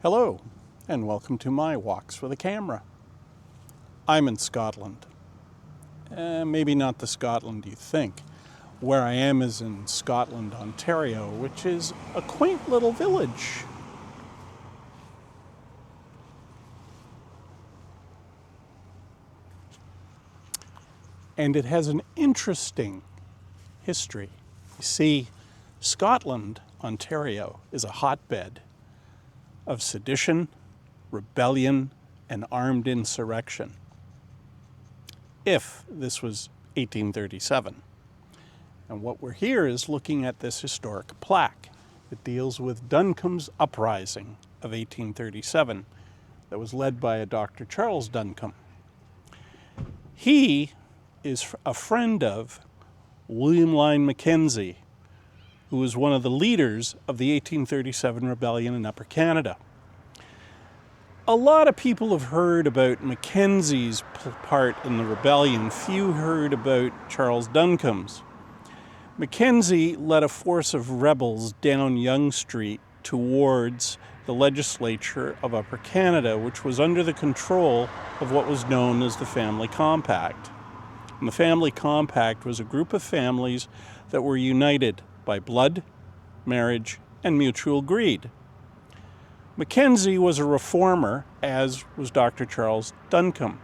Hello, and welcome to my walks with a camera. I'm in Scotland. Maybe not the Scotland you think. Where I am is in Scotland, Ontario, which is a quaint little village. And it has an interesting history. You see, Scotland, Ontario, is a hotbed of sedition, rebellion, and armed insurrection. If this was 1837. And what we're here is looking at this historic plaque. It deals with Duncombe's uprising of 1837 that was led by a Dr. Charles Duncombe. He is a friend of William Lyon Mackenzie, who was one of the leaders of the 1837 rebellion in Upper Canada. A lot of people have heard about Mackenzie's part in the rebellion. Few heard about Charles Duncombe's. Mackenzie led a force of rebels down Yonge Street towards the legislature of Upper Canada, which was under the control of what was known as the Family Compact. And the Family Compact was a group of families that were united by blood, marriage, and mutual greed. Mackenzie was a reformer, as was Dr. Charles Duncombe.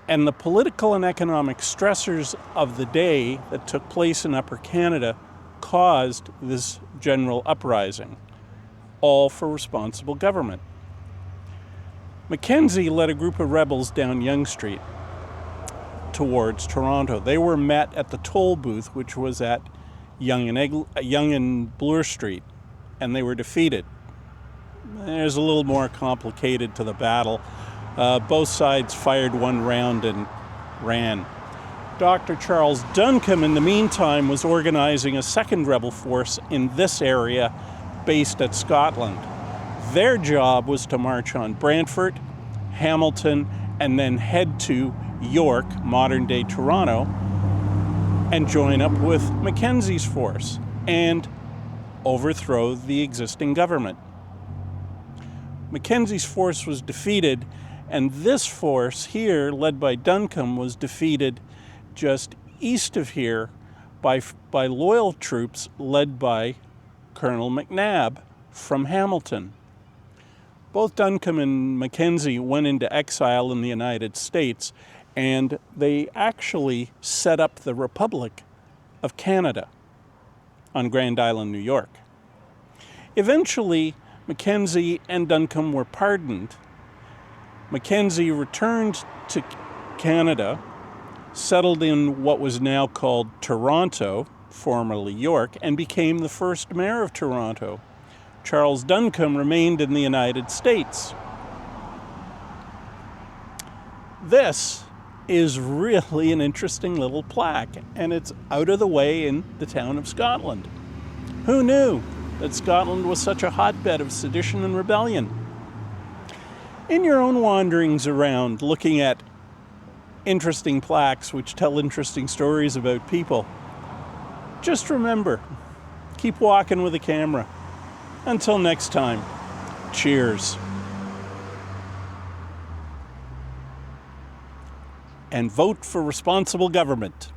And the political and economic stressors of the day that took place in Upper Canada caused this general uprising, all for responsible government. Mackenzie led a group of rebels down Yonge Street towards Toronto. They were met at the toll booth, which was at Yonge and Bloor Street, and they were defeated. There's a little more complicated to the battle. Both sides fired one round and ran. Dr. Charles Duncombe, in the meantime, was organizing a second rebel force in this area based at Scotland. Their job was to march on Brantford, Hamilton, and then head to York, modern-day Toronto, and join up with Mackenzie's force and overthrow the existing government. Mackenzie's force was defeated, and this force here, led by Duncombe, was defeated just east of here by loyal troops led by Colonel McNabb from Hamilton. Both Duncombe and Mackenzie went into exile in the United States, and they actually set up the Republic of Canada on Grand Island, New York. Eventually, Mackenzie and Duncombe were pardoned. Mackenzie returned to Canada, settled in what was now called Toronto, formerly York, and became the first mayor of Toronto. Charles Duncombe remained in the United States. This is really an interesting little plaque, and it's out of the way in the town of Scotland. Who knew that Scotland was such a hotbed of sedition and rebellion? In your own wanderings around, looking at interesting plaques which tell interesting stories about people, just remember, keep walking with a camera. Until next time, cheers. And vote for responsible government.